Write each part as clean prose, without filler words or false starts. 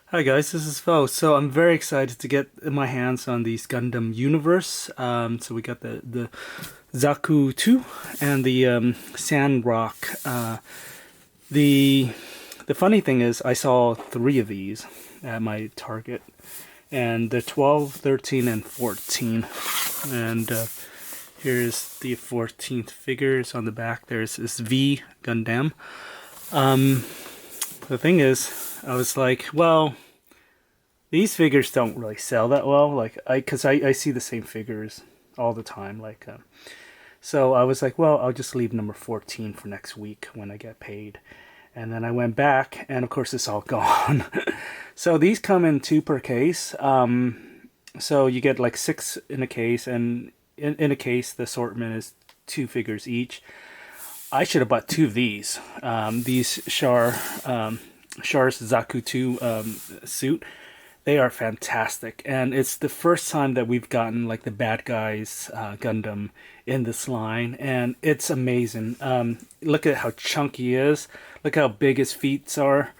Hi guys, this is Fo. So I'm very excited to get my hands on these Gundam Universe. So we got the Zaku 2 and the Sandrock. The the funny thing is I saw three of these at my Target, and they're 12, 13, and 14. And here's the 14th figures on the back. There's this V Gundam. The thing is, I was like, well, these figures don't really sell that well. Like, because I see the same figures all the time. So I was like, well, I'll just leave number 14 for next week when I get paid. And then I went back, and of course it's all gone. So these come in two per case. So you get like six in a case, and in a case the assortment is two figures each. I should have bought two of these. These Char's Zaku 2 suit. They are fantastic, and it's the first time that we've gotten like the bad guys Gundam in this line, and it's amazing. Look at how chunky he is. Look how big his feet are.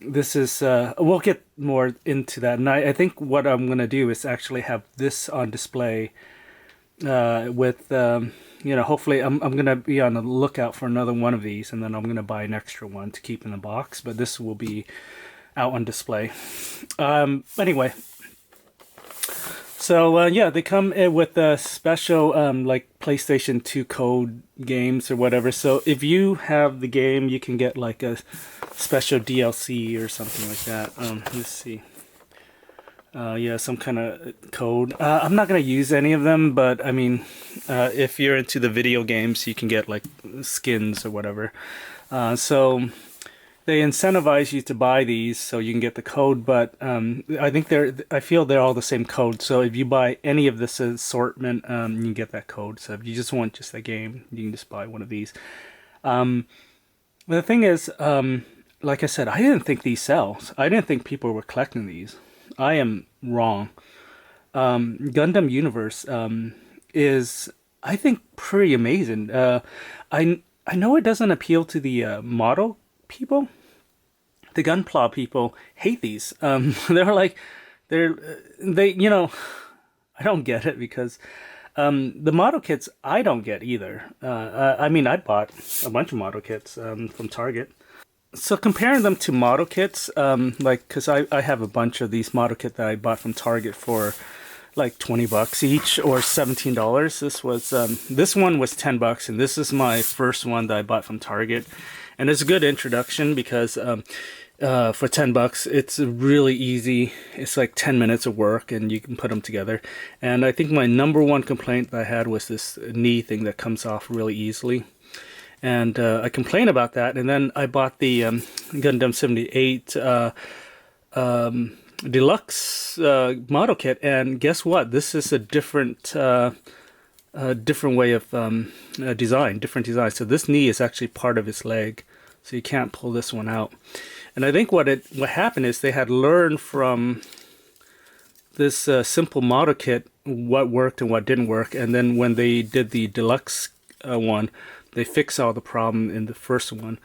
This is we'll get more into that, and I think what I'm gonna do is actually have this on display with hopefully I'm gonna be on the lookout for another one of these, and then I'm gonna buy an extra one to keep in the box. But this will be out on display. Anyway, so yeah, they come with a special like PlayStation 2 code games or whatever. So if you have the game, you can get like a special DLC or something like that. Let's see. Yeah, some kind of code. I'm not gonna use any of them, but I mean, if you're into the video games, you can get like skins or whatever. So they incentivize you to buy these so you can get the code, but I feel they're all the same code. So if you buy any of this assortment, you can get that code. So if you just want just a game, you can just buy one of these. The thing is, like I said, I didn't think these sell. I didn't think people were collecting these. I am wrong. Gundam Universe is, I think, pretty amazing. I know it doesn't appeal to the model people. The Gunpla people hate these. They're like, I don't get it because the model kits I don't get either. I mean, I bought a bunch of model kits from Target. So comparing them to model kits, like, because I have a bunch of these model kits that I bought from Target for like $20 each or $17. This one was $10, and this is my first one that I bought from Target, and it's a good introduction because for $10 it's really easy. It's like 10 minutes of work, and you can put them together. And I think my number one complaint that I had was this knee thing that comes off really easily. And I complained about that, and then I bought the Gundam 78 deluxe model kit, and guess what? This is a different way of different design. So this knee is actually part of his leg, so you can't pull this one out. And I think what happened is they had learned from this simple model kit what worked and what didn't work, and then when they did the deluxe one, they fixed all the problem in the first one.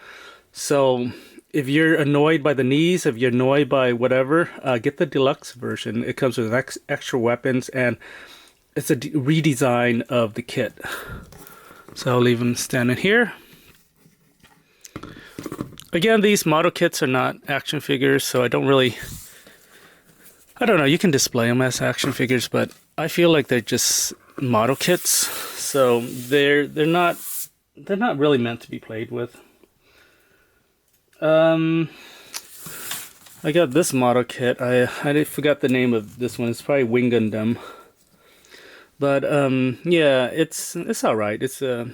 So if you're annoyed by the knees, if you're annoyed by whatever, get the deluxe version. It comes with extra weapons, and it's a redesign of the kit. So I'll leave them standing here. Again, these model kits are not action figures, so I don't know, you can display them as action figures, but I feel like they're just model kits. So they're not really meant to be played with. I got this model kit. I forgot the name of this one. It's probably Wing Gundam. But yeah, it's all right. I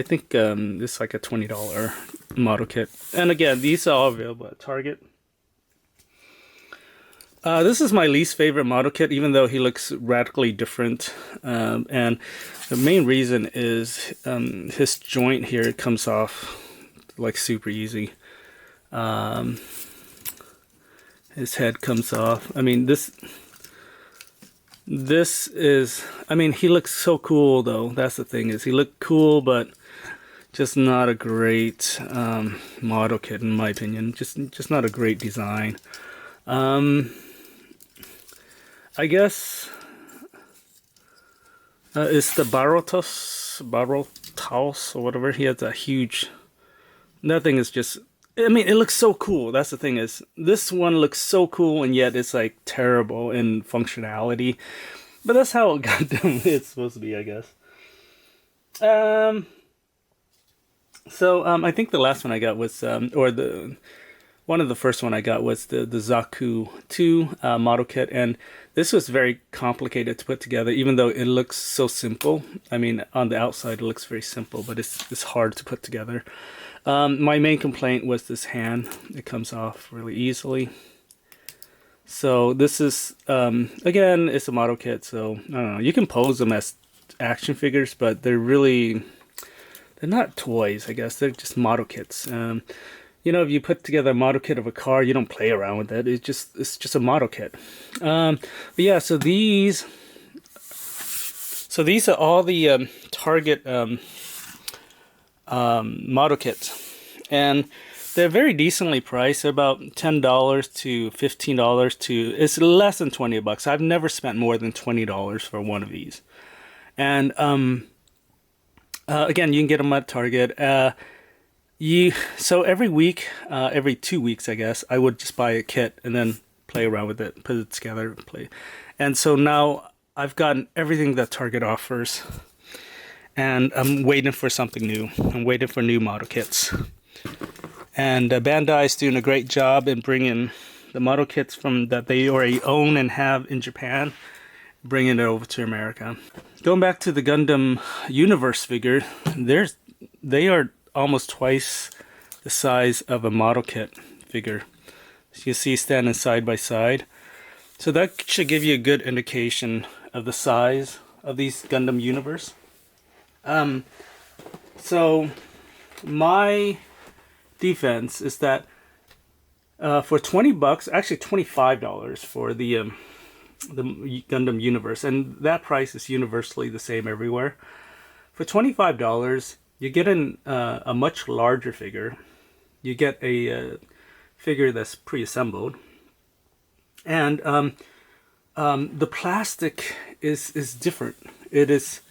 think it's like a $20 model kit. And again, these are all available at Target. This is my least favorite model kit, even though he looks radically different. And the main reason is his joint here comes off like super easy. His head comes off. I mean, this is, I mean, he looks so cool though. That's the thing, is he looked cool, but just not a great model kit in my opinion. Just not a great design. Um, I guess it's the Barotos or whatever. He has a huge. That thing is just. I mean, it looks so cool. That's the thing is, this one looks so cool, and yet it's like terrible in functionality. But that's how Gundam is supposed to be, I guess. I think the last one I got was, or the one of the first one I got was the Zaku 2 model kit, and this was very complicated to put together, even though it looks so simple. I mean, on the outside it looks very simple, but it's hard to put together. My main complaint was this hand. It comes off really easily. So this is, again, it's a model kit, so I don't know. You can pose them as action figures, but they're not toys, I guess. They're just model kits. You know, if you put together a model kit of a car, you don't play around with it. It's just a model kit. But yeah, so these are all the Target model kits, and they're very decently priced. They're about $10 to $15 to, it's less than $20. I've never spent more than $20 for one of these. And again, you can get them at Target. So every week, every 2 weeks, I guess, I would just buy a kit and then play around with it, put it together, play. And so now I've gotten everything that Target offers, and I'm waiting for something new. I'm waiting for new model kits. And Bandai is doing a great job in bringing the model kits from that they already own and have in Japan, bringing it over to America. Going back to the Gundam Universe figure, they are almost twice the size of a model kit figure. As you see, standing side by side. So that should give you a good indication of the size of these Gundam Universe. So my defense is that for $20, actually $25 for the Gundam Universe, and that price is universally the same everywhere. For $25, you get a much larger figure. You get a figure that's pre-assembled, and the plastic is different. It is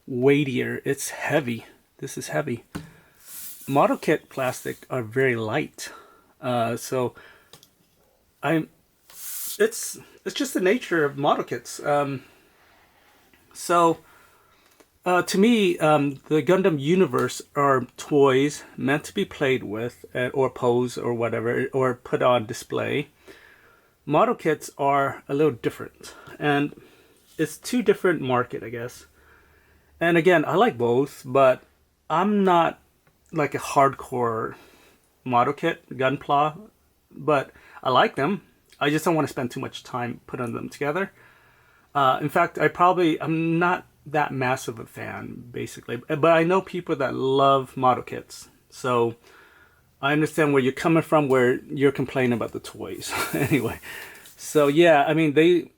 weightier. It's heavy. This is heavy. Model kit plastic are very light, so it's just the nature of model kits. To me, the Gundam Universe are toys meant to be played with, or pose, or whatever, or put on display. Model kits are a little different, and it's two different market, I guess. And again, I like both, but I'm not like a hardcore model kit gunpla, but I like them. I just don't want to spend too much time putting them together. In fact, I'm not that massive a fan, basically, but I know people that love model kits, so I understand where you're coming from, where you're complaining about the toys. Anyway, so yeah, I mean, they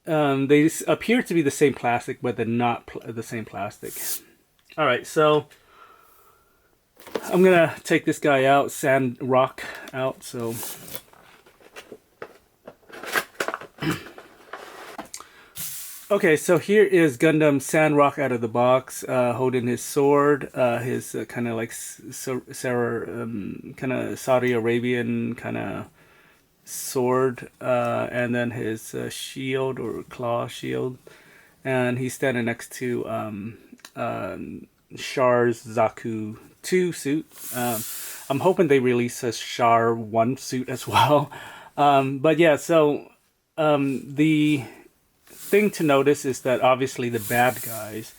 appear to be the same plastic, but they're not the same plastic. All right, so I'm gonna take this guy out, Sandrock out. So okay, so here is Gundam Sandrock out of the box, holding his sword, his kind of like kind of Saudi Arabian kind of sword, and then his shield or claw shield, and he's standing next to Char's Zaku 2 suit. I'm hoping they release a Char 1 suit as well. But yeah, so the thing to notice is that obviously the bad guys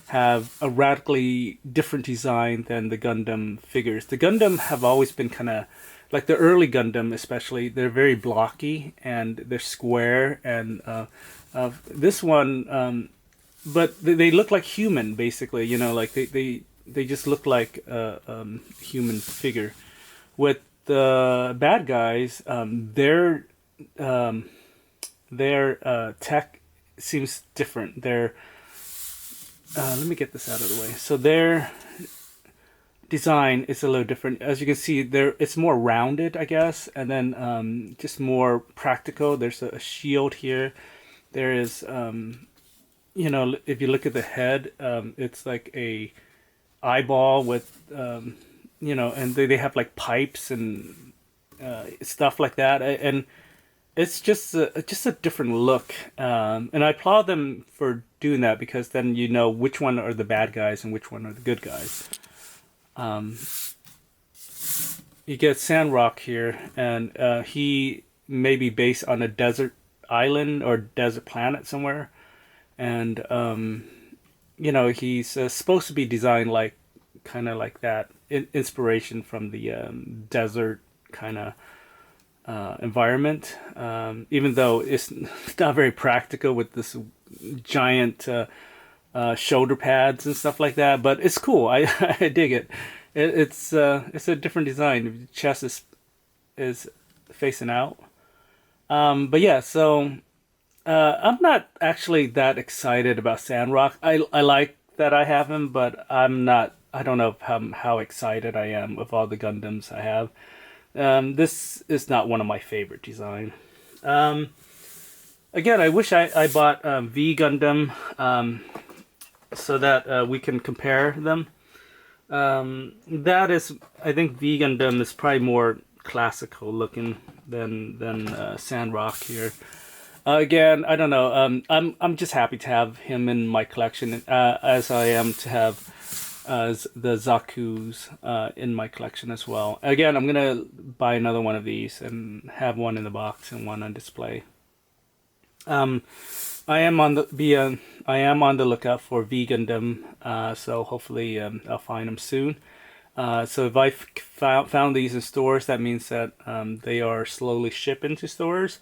have a radically different design than the Gundam figures. The Gundam have always been kind of like the early Gundam, especially. They're very blocky and they're square, and this one, but they look like human, basically. You know, like they just look like a human figure. With the bad guys, their tech seems different. Let me get this out of the way. So design is a little different. As you can see, there it's more rounded, I guess, and then just more practical. There's a shield here. There is, you know, if you look at the head, it's like a eyeball with, you know, and they have like pipes and stuff like that, and it's just a different look. And I applaud them for doing that because then you know which one are the bad guys and which one are the good guys. You get Sandrock here, and he may be based on a desert island or desert planet somewhere, and you know he's supposed to be designed like kind of like that inspiration from the desert kind of environment, even though it's not very practical with this giant shoulder pads and stuff like that. But it's cool. I dig it. It's a different design. The chest is facing out. But yeah, so I'm not actually that excited about Sandrock. I like that I have him, but I'm not. I don't know how excited I am with all the Gundams I have. This is not one of my favorite design. Again, I wish I bought V Gundam so that we can compare them. That is, I think V Gundam is probably more classical looking than Sandrock here. Again, I don't know. I'm just happy to have him in my collection, as I am to have the Zaku's in my collection as well. Again, I'm gonna buy another one of these and have one in the box and one on display. I am on the lookout for V Gundam, so hopefully I'll find them soon. So if I found these in stores, that means that they are slowly shipping to stores.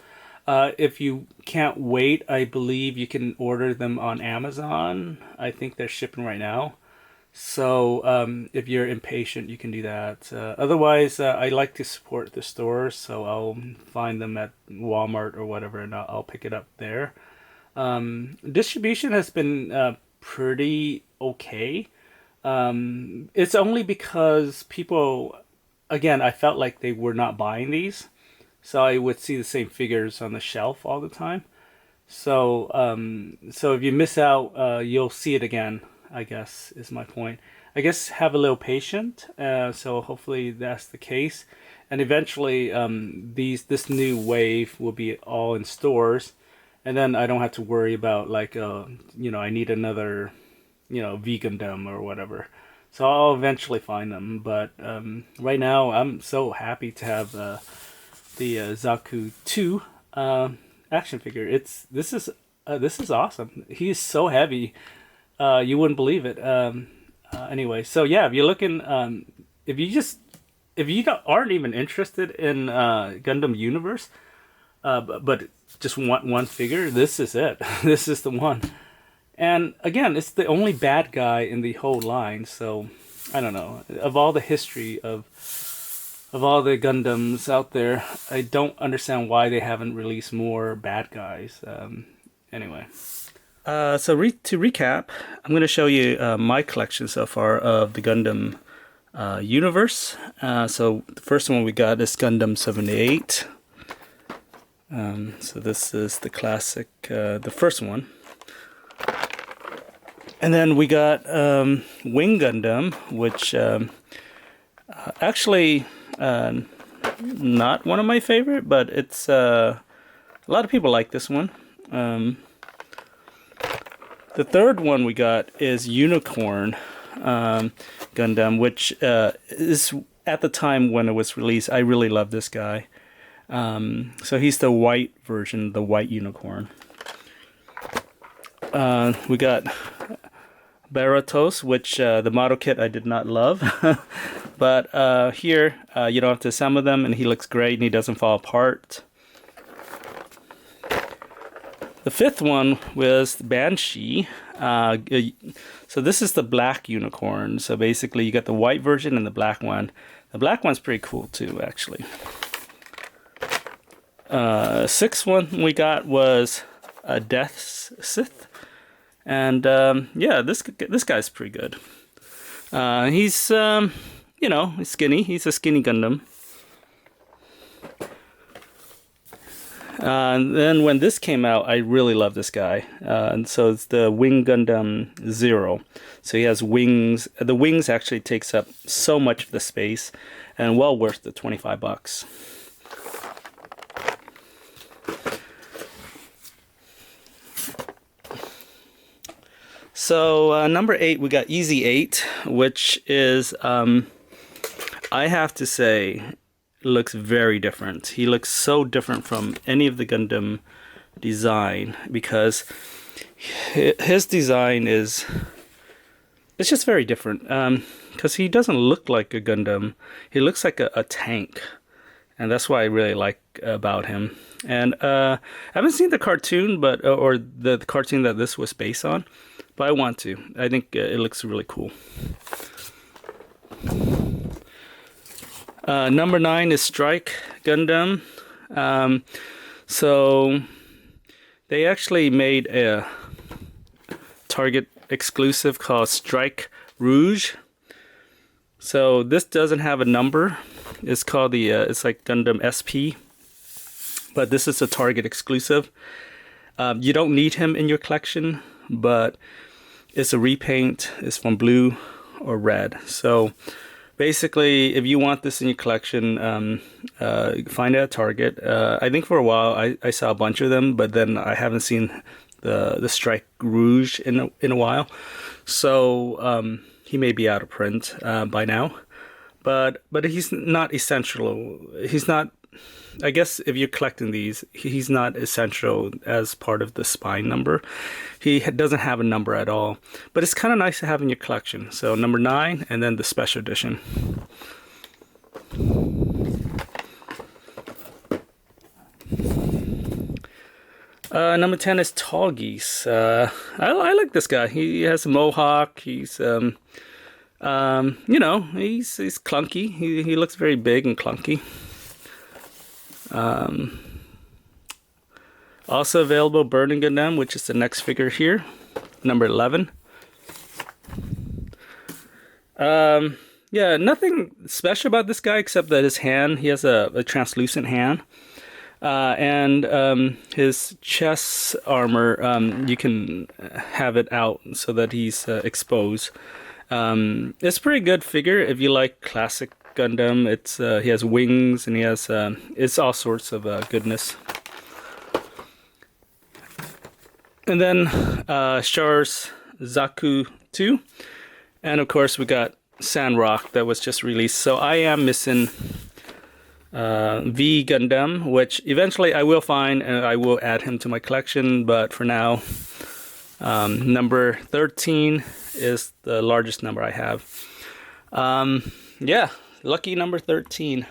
If you can't wait, I believe you can order them on Amazon. I think they're shipping right now. So if you're impatient, you can do that. Otherwise, I like to support the stores, so I'll find them at Walmart or whatever, and I'll pick it up there. Distribution has been pretty okay. It's only because people, again, I felt like they were not buying these, so I would see the same figures on the shelf all the time. So so if you miss out, you'll see it again, I guess, is my point. I guess have a little patience. So hopefully that's the case, and eventually this new wave will be all in stores, and then I don't have to worry about like you know, I need another, you know, V Gundam or whatever. So I'll eventually find them, but right now I'm so happy to have the Zaku 2 action figure. This is awesome. He's so heavy. You wouldn't believe it. Anyway, so yeah, if you're looking, if you aren't even interested in Gundam Universe, but just want one figure, this is it. This is the one. And again, it's the only bad guy in the whole line. So I don't know. Of all the history of all the Gundams out there, I don't understand why they haven't released more bad guys. Anyway. So to recap, I'm going to show you my collection so far of the Gundam universe. So the first one we got is Gundam 78. So this is the classic, the first one. And then we got Wing Gundam, which actually not one of my favorite, but it's a lot of people like this one. The third one we got is Unicorn Gundam, which is at the time when it was released, I really loved this guy. So he's the white version, the white unicorn. We got Baratos, which the model kit I did not love. But here, you don't have to assemble them, and he looks great, and he doesn't fall apart. The fifth one was Banshee. So this is the black unicorn. So basically you got the white version and the black one. The black one's pretty cool too, actually. Sixth one we got was Death's Sith. And yeah, this guy's pretty good. He's you know, skinny. He's a skinny Gundam. And then when this came out, I really love this guy. And so it's the Wing Gundam Zero. So he has wings. The wings actually takes up so much of the space, and well worth the $25. So number 8, we got Easy 8, which is, I have to say, looks very different. He looks so different from any of the Gundam design, because his design is, it's just very different. Because he doesn't look like a Gundam. He looks like a tank, and that's what I really like about him. And I haven't seen the cartoon, but or the cartoon that this was based on, but I want to. I think it looks really cool. Number 9 is Strike Gundam. So they actually made a Target exclusive called Strike Rouge. So this doesn't have a number. It's called the it's like Gundam SP, but this is a Target exclusive. You don't need him in your collection, but it's a repaint. It's from blue or red. So basically, if you want this in your collection, find it at Target. I think for a while I saw a bunch of them, but then I haven't seen the Strike Rouge in a while. So he may be out of print by now. But he's not essential. He's not. I guess if you're collecting these, he's not essential as part of the spine number. He doesn't have a number at all. But it's kind of nice to have in your collection. So number 9, and then the special edition. Number 10 is Tall Geese. I like this guy. He has a mohawk. He's you know, he's clunky. He looks very big and clunky. Also available, Burning Gundam, which is the next figure here, number 11. Yeah, nothing special about this guy except that his hand, he has a translucent hand. And his chest armor, you can have it out so that he's exposed. It's a pretty good figure if you like classic Gundam. It's he has wings, and he has it's all sorts of goodness. And then Char's Zaku 2, and of course we got Sandrock that was just released. So I am missing V Gundam, which eventually I will find and I will add him to my collection, but for now number 13 is the largest number I have. Yeah, lucky number 13.